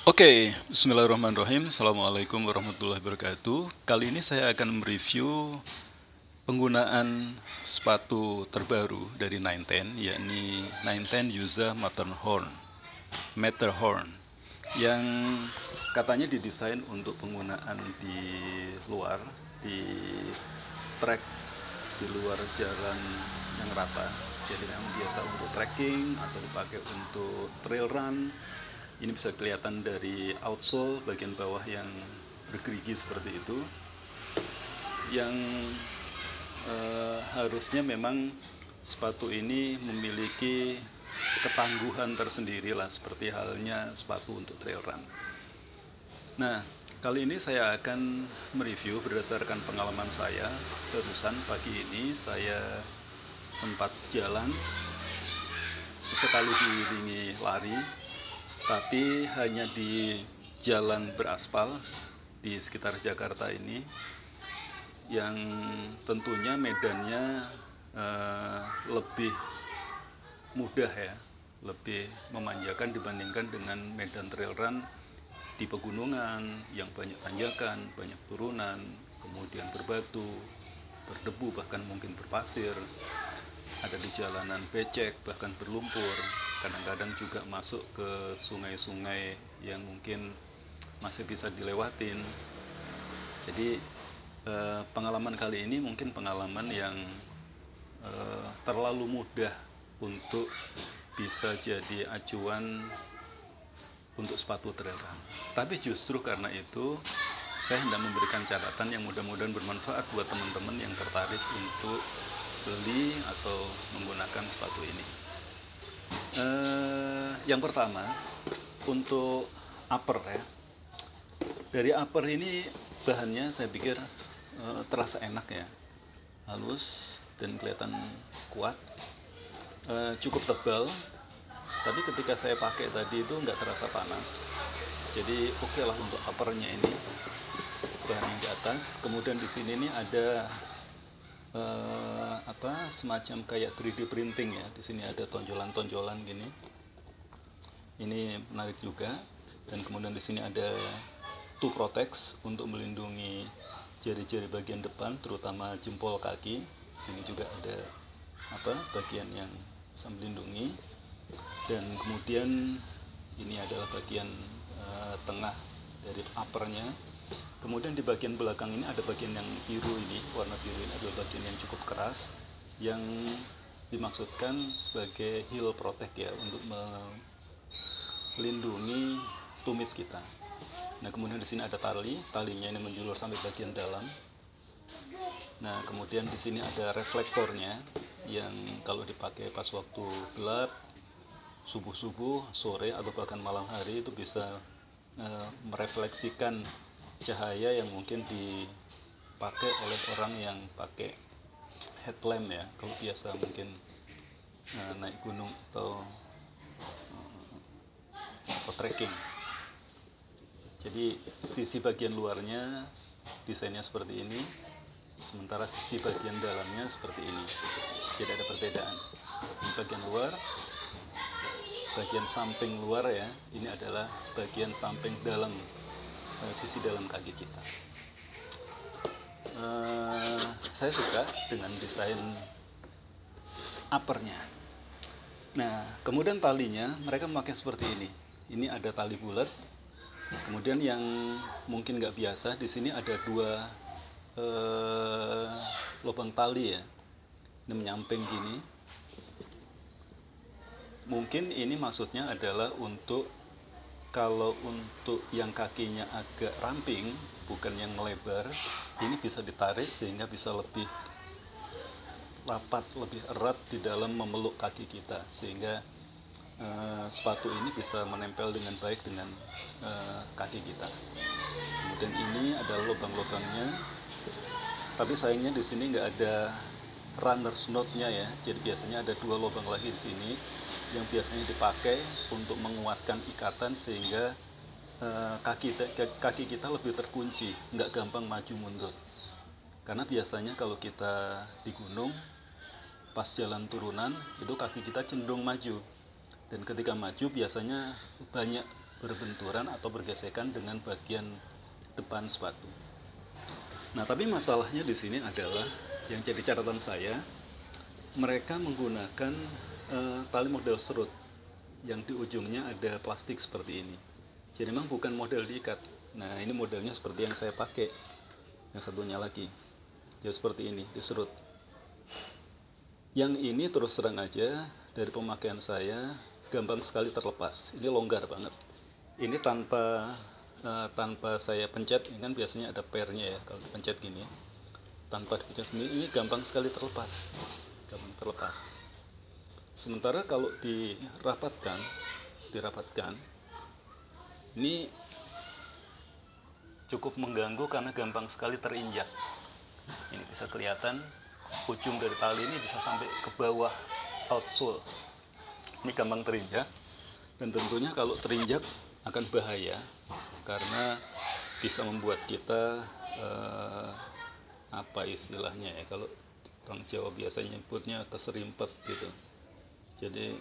Oke, bismillahirrahmanirrahim. Assalamualaikum warahmatullahi wabarakatuh. Kali ini saya akan mereview penggunaan sepatu terbaru dari Nineten, yakni Nineten Yuza Matterhorn, yang katanya didesain untuk penggunaan di luar, di trek di luar jalan yang rata. Jadi memang biasa untuk trekking atau dipakai untuk trail run. Ini bisa kelihatan dari outsole bagian bawah yang bergerigi seperti itu, yang harusnya memang sepatu ini memiliki ketangguhan tersendiri lah, seperti halnya sepatu untuk trail run. Nah, kali ini saya akan mereview berdasarkan pengalaman saya. Barusan pagi ini saya sempat jalan, sesekali diiringi lari, tapi hanya di jalan beraspal di sekitar Jakarta ini, yang tentunya medannya lebih mudah ya, lebih memanjakan dibandingkan dengan medan trail run di pegunungan yang banyak tanjakan, banyak turunan, kemudian berbatu, berdebu, bahkan mungkin berpasir, ada di jalanan becek, bahkan berlumpur, kadang-kadang juga masuk ke sungai-sungai yang mungkin masih bisa dilewatin. Jadi pengalaman kali ini mungkin pengalaman yang terlalu mudah untuk bisa jadi acuan untuk sepatu trail run. Tapi justru karena itu saya hendak memberikan catatan yang mudah-mudahan bermanfaat buat teman-teman yang tertarik untuk beli atau menggunakan sepatu ini. Yang pertama, untuk upper ya. Dari upper ini bahannya saya pikir terasa enak ya, halus dan kelihatan kuat, cukup tebal. Tapi ketika saya pakai tadi itu nggak terasa panas. Jadi oke lah untuk uppernya ini, bahan yang di atas. Kemudian di sini nih ada semacam kayak 3D printing ya. Di sini ada tonjolan-tonjolan gini. Ini menarik juga. Dan kemudian di sini ada toe protect untuk melindungi jari-jari bagian depan, terutama jempol kaki. Sini juga ada bagian yang bisa melindungi. Dan kemudian ini adalah bagian tengah dari uppernya. Kemudian di bagian belakang ini ada bagian yang biru ini, warna biru ini adalah bagian yang cukup keras, yang dimaksudkan sebagai heel protect ya, untuk melindungi tumit kita. Nah, kemudian di sini ada talinya ini menjulur sampai bagian dalam. Nah, kemudian di sini ada reflektornya yang kalau dipakai pas waktu gelap, subuh-subuh, sore atau bahkan malam hari itu bisa merefleksikan cahaya yang mungkin dipakai oleh orang yang pakai headlamp ya, kalau biasa mungkin naik gunung atau trekking. Jadi sisi bagian luarnya desainnya seperti ini, sementara sisi bagian dalamnya seperti ini. Jadi ada perbedaan. Ini bagian luar, bagian samping luar ya, ini adalah bagian samping dalam, sisi dalam kaki kita. Saya suka dengan desain uppernya. Nah, kemudian talinya mereka memakai seperti ini. Ini ada tali bulat. Kemudian yang mungkin nggak biasa, di sini ada dua lubang tali ya. Ini menyamping gini. Mungkin ini maksudnya adalah untuk kalau untuk yang kakinya agak ramping, bukan yang melebar, ini bisa ditarik sehingga bisa lebih rapat, lebih erat di dalam memeluk kaki kita, sehingga sepatu ini bisa menempel dengan baik dengan kaki kita. Kemudian ini adalah lubang-lubangnya, tapi sayangnya di sini nggak ada runner's knot-nya ya. Jadi biasanya ada dua lubang lagi di sini yang biasanya dipakai untuk menguatkan ikatan sehingga kaki kita lebih terkunci, nggak gampang maju mundur. Karena biasanya kalau kita di gunung, pas jalan turunan, itu kaki kita cenderung maju. Dan ketika maju biasanya banyak berbenturan atau bergesekan dengan bagian depan sepatu. Nah, tapi masalahnya di sini adalah yang jadi catatan saya, mereka menggunakan tali model serut yang di ujungnya ada plastik seperti ini. Jadi memang bukan model diikat. Nah, ini modelnya seperti yang saya pakai. Yang satunya lagi. Jadi seperti ini, diserut. Yang ini terus terang aja dari pemakaian saya gampang sekali terlepas. Ini longgar banget. Ini tanpa saya pencet, ini kan biasanya ada pairnya ya kalau pencet gini. Tanpa dipencet ini gampang sekali terlepas. Gampang terlepas. Sementara kalau dirapatkan, ini cukup mengganggu karena gampang sekali terinjak. Ini bisa kelihatan ujung dari tali ini bisa sampai ke bawah outsole. Ini gampang terinjak, dan tentunya kalau terinjak akan bahaya karena bisa membuat kita apa istilahnya ya, kalau orang Jawa biasanya nyebutnya keserimpet gitu. Jadi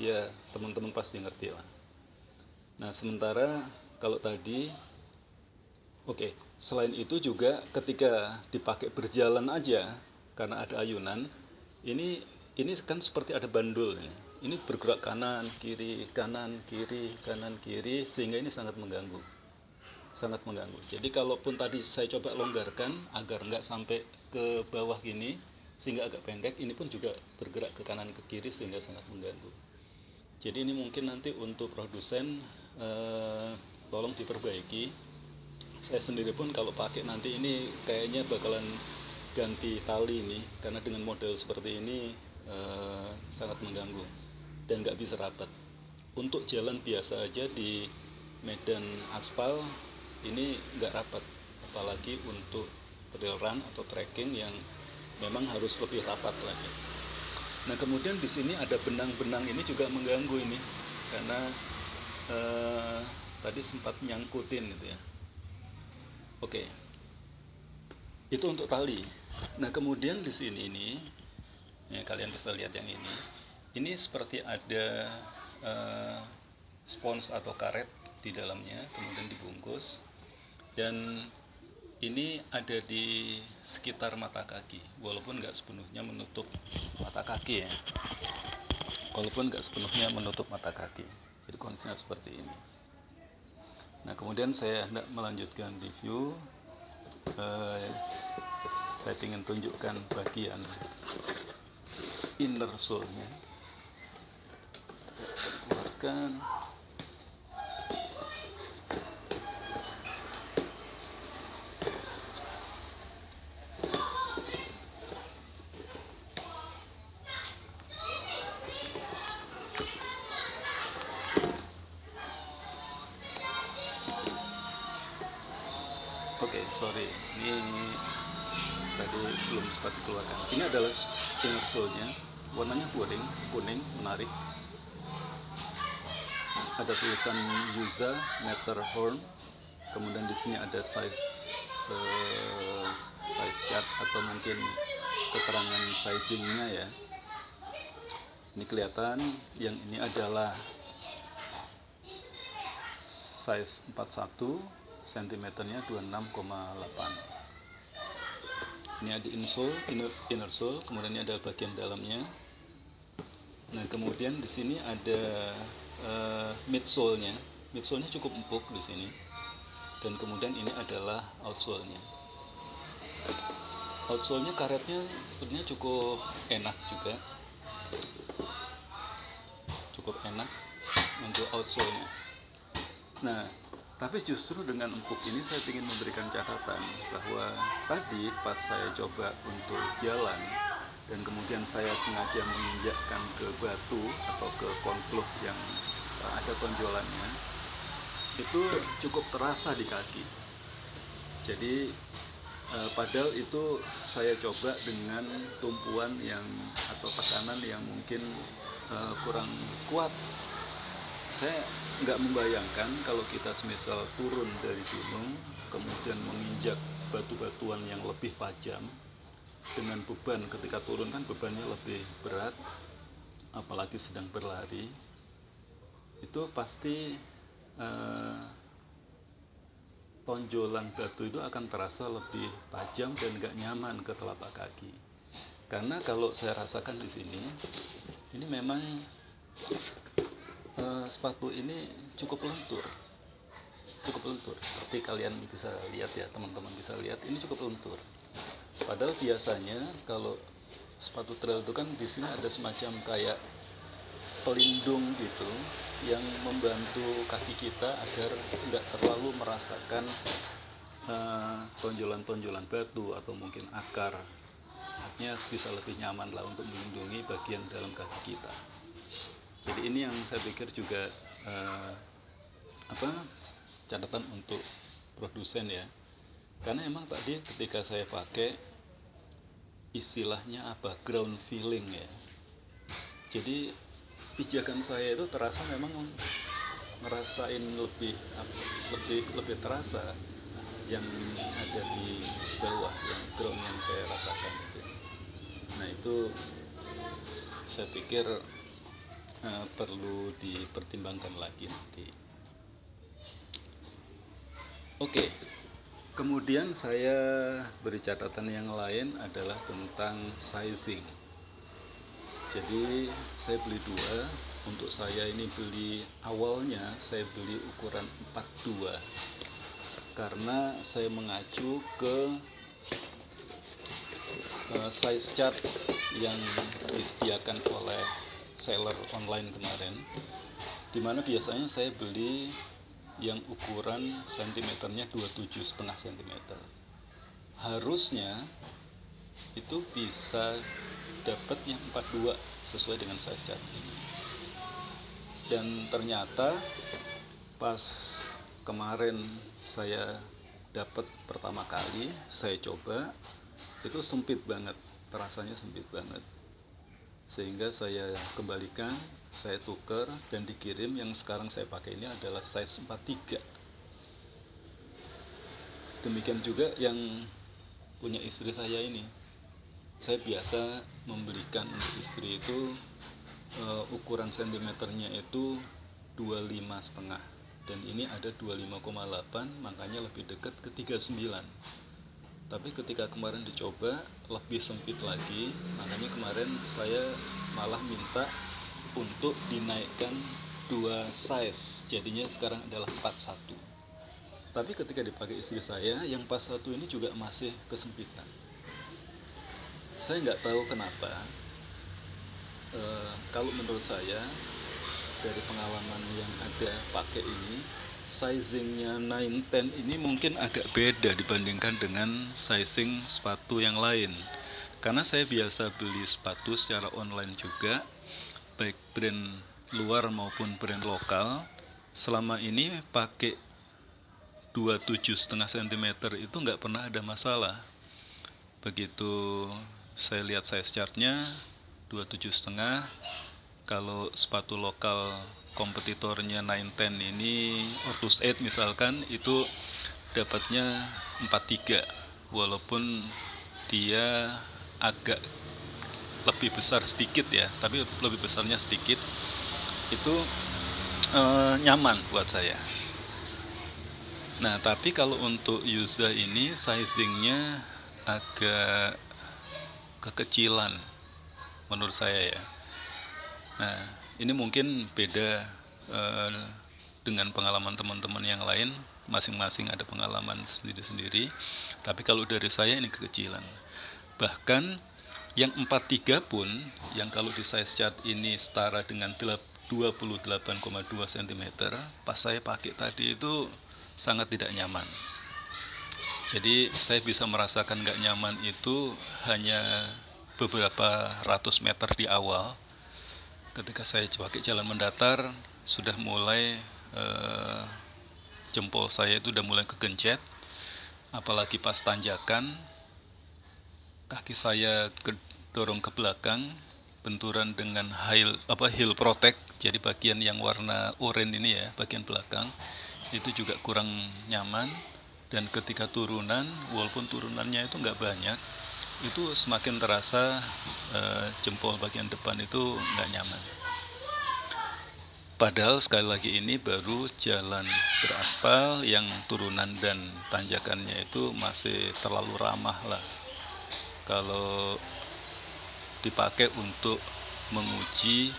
ya teman-teman pasti ngerti lah. Nah, sementara kalau tadi selain itu juga ketika dipakai berjalan aja karena ada ayunan, ini kan seperti ada bandul ya. Ini bergerak kanan kiri sehingga ini sangat mengganggu. Jadi kalaupun tadi saya coba longgarkan agar nggak sampai ke bawah gini sehingga agak pendek, ini pun juga bergerak ke kanan ke kiri sehingga sangat mengganggu. Jadi ini mungkin nanti untuk produsen tolong diperbaiki. Saya sendiri pun kalau pakai nanti ini kayaknya bakalan ganti tali ini karena dengan model seperti ini sangat mengganggu dan nggak bisa rapat. Untuk jalan biasa aja di medan aspal ini nggak rapat, apalagi untuk trail run atau trekking yang memang harus lebih rapat lagi. Nah, kemudian di sini ada benang-benang ini juga mengganggu ini karena tadi sempat nyangkutin gitu ya. Itu untuk tali. Nah, kemudian di sini ini ya, kalian bisa lihat yang ini. Ini seperti ada spons atau karet di dalamnya, kemudian dibungkus, dan ini ada di sekitar mata kaki, walaupun nggak sepenuhnya menutup mata kaki ya. Jadi kondisinya seperti ini. Nah, kemudian saya hendak melanjutkan review. Saya ingin tunjukkan bagian inner sole-nya. Keluarkan. Sorry, ini tadi belum sempat dikeluarkan. Ini adalah inner sole-nya, warnanya kuning, menarik. Ada tulisan Yuza Matterhorn. Kemudian di sini ada size chart atau mungkin keterangan sizingnya ya. Ini kelihatan, yang ini adalah size 41, sentimeternya 26,8. Ini ada inner sole, kemudian ini ada bagian dalamnya. Nah, kemudian di sini ada midsole-nya. Midsole-nya cukup empuk di sini. Dan kemudian ini adalah outsole-nya. Outsole-nya karetnya sebenarnya cukup enak juga. Cukup enak untuk outsole-nya. Nah, tapi justru dengan empuk ini saya ingin memberikan catatan bahwa tadi pas saya coba untuk jalan dan kemudian saya sengaja menginjakkan ke batu atau ke konflik yang ada tonjolannya, itu cukup terasa di kaki. Jadi padahal itu saya coba dengan tumpuan yang atau tekanan yang mungkin kurang kuat. Saya nggak membayangkan kalau kita semisal turun dari gunung kemudian menginjak batu-batuan yang lebih tajam dengan beban, ketika turun kan bebannya lebih berat, apalagi sedang berlari, itu pasti eh, tonjolan batu itu akan terasa lebih tajam dan nggak nyaman ke telapak kaki. Karena kalau saya rasakan di sini, ini memang sepatu ini cukup lentur, seperti kalian bisa lihat ya, teman-teman bisa lihat, ini cukup lentur. Padahal biasanya kalau sepatu trail itu kan di sini ada semacam kayak pelindung gitu yang membantu kaki kita agar nggak terlalu merasakan tonjolan-tonjolan batu atau mungkin akar. Artinya bisa lebih nyaman lah untuk melindungi bagian dalam kaki kita. Jadi ini yang saya pikir juga catatan untuk produsen ya. Karena emang tadi ketika saya pakai istilahnya ground feeling ya. Jadi pijakan saya itu terasa memang ngerasain lebih terasa yang ada di bawah, yang ground yang saya rasakan itu. Nah itu saya pikir perlu dipertimbangkan lagi nanti. Oke. Kemudian saya beri catatan yang lain adalah tentang sizing. Jadi saya beli dua. Untuk saya ini awalnya saya beli ukuran 42 karena saya mengacu ke size chart yang disediakan oleh seller online kemarin, dimana biasanya saya beli yang ukuran sentimeternya 27,5 cm. Harusnya itu bisa dapat yang 42 sesuai dengan size chart ini. Dan ternyata pas kemarin saya dapat pertama kali, saya coba, itu sempit banget, terasanya sempit banget. Sehingga saya kembalikan, saya tukar dan dikirim. Yang sekarang saya pakai ini adalah size 43. Demikian juga yang punya istri saya ini. Saya biasa membelikan untuk istri itu ukuran sentimeternya itu 25,5 dan ini ada 25,8, makanya lebih dekat ke 39. Tapi ketika kemarin dicoba lebih sempit lagi, makanya kemarin saya malah minta untuk dinaikkan 2 size, jadinya sekarang adalah 41. Tapi ketika dipakai istri saya, yang 41 ini juga masih kesempitan. Saya nggak tahu kenapa. Kalau menurut saya dari pengalaman yang ada pakai ini, sizingnya 910 ini mungkin agak beda dibandingkan dengan sizing sepatu yang lain. Karena saya biasa beli sepatu secara online juga, baik brand luar maupun brand lokal. Selama ini pakai 27,5 cm itu nggak pernah ada masalah. Begitu saya lihat size chartnya 27,5. Kalau sepatu lokal kompetitornya 910 ini, Ortus 8 misalkan, itu dapatnya 43, walaupun dia agak lebih besar sedikit ya, tapi lebih besarnya sedikit. Itu nyaman buat saya. Nah, tapi kalau untuk Yuza ini sizingnya agak kekecilan menurut saya ya. Nah, ini mungkin beda dengan pengalaman teman-teman yang lain, masing-masing ada pengalaman sendiri-sendiri. Tapi kalau dari saya ini kekecilan. Bahkan yang 43 pun, yang kalau di size chart ini setara dengan 28,2 cm, pas saya pakai tadi itu sangat tidak nyaman. Jadi saya bisa merasakan nggak nyaman itu hanya beberapa ratus meter di awal. Ketika saya pakai jalan mendatar, sudah mulai jempol saya itu udah mulai kegencet. Apalagi pas tanjakan, kaki saya dorong ke belakang, benturan dengan heel protect. Jadi bagian yang warna oranye ini ya, bagian belakang itu juga kurang nyaman. Dan ketika turunan, walaupun turunannya itu nggak banyak, itu semakin terasa jempol bagian depan itu nggak nyaman. Padahal sekali lagi ini baru jalan beraspal yang turunan dan tanjakannya itu masih terlalu ramah lah kalau dipakai untuk menguji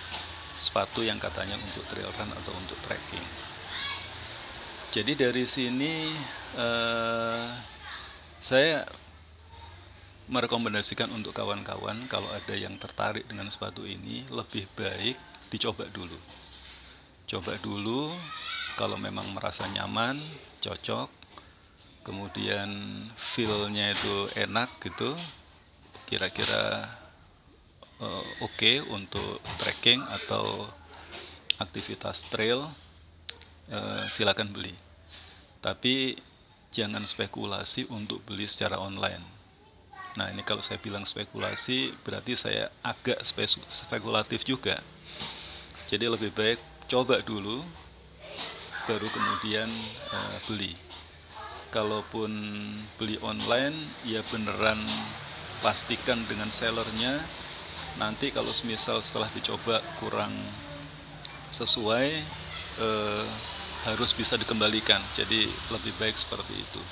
sepatu yang katanya untuk trail run atau untuk trekking. Jadi dari sini saya merekomendasikan untuk kawan-kawan kalau ada yang tertarik dengan sepatu ini lebih baik dicoba dulu. Coba dulu, kalau memang merasa nyaman, cocok, kemudian feel-nya itu enak gitu, kira-kira oke untuk trekking atau aktivitas trail, silakan beli. Tapi jangan spekulasi untuk beli secara online. Nah, ini kalau saya bilang spekulasi, berarti saya agak spekulatif juga. Jadi lebih baik coba dulu, baru kemudian beli. Kalaupun beli online, ya beneran pastikan dengan sellernya. Nanti kalau misal setelah dicoba kurang sesuai, harus bisa dikembalikan. Jadi lebih baik seperti itu.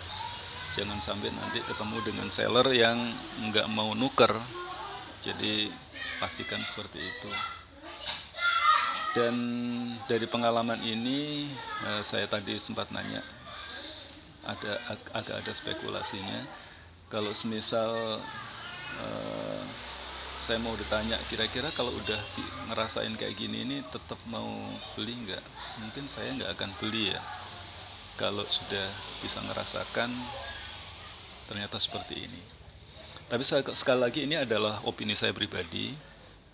Jangan sampai nanti ketemu dengan seller yang nggak mau nuker. Jadi pastikan seperti itu. Dan dari pengalaman ini, saya tadi sempat nanya, agak ada spekulasinya. Kalau semisal saya mau ditanya, kira-kira kalau udah ngerasain kayak gini ini tetap mau beli nggak? Mungkin saya nggak akan beli ya. Kalau sudah bisa ngerasakan ternyata seperti ini. Tapi sekali lagi ini adalah opini saya pribadi,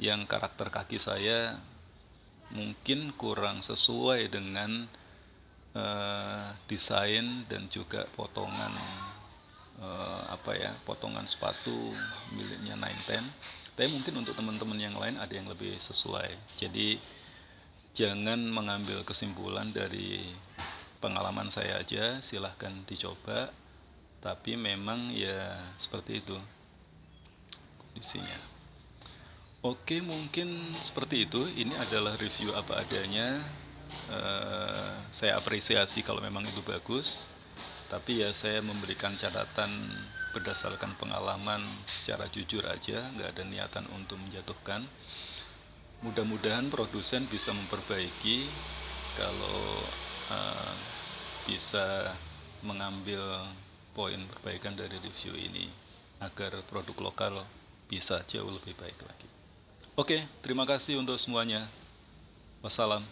yang karakter kaki saya mungkin kurang sesuai dengan desain dan juga potongan potongan sepatu miliknya 910. Tapi mungkin untuk teman-teman yang lain ada yang lebih sesuai. Jadi jangan mengambil kesimpulan dari pengalaman saya aja, silahkan dicoba. Tapi memang ya seperti itu kondisinya. Oke, mungkin seperti itu. Ini adalah review apa adanya. Saya apresiasi kalau memang itu bagus. Tapi ya saya memberikan catatan berdasarkan pengalaman secara jujur aja, nggak ada niatan untuk menjatuhkan. Mudah-mudahan produsen bisa memperbaiki kalau bisa mengambil poin perbaikan dari review ini agar produk lokal bisa jauh lebih baik lagi. Oke, terima kasih untuk semuanya. Wassalam.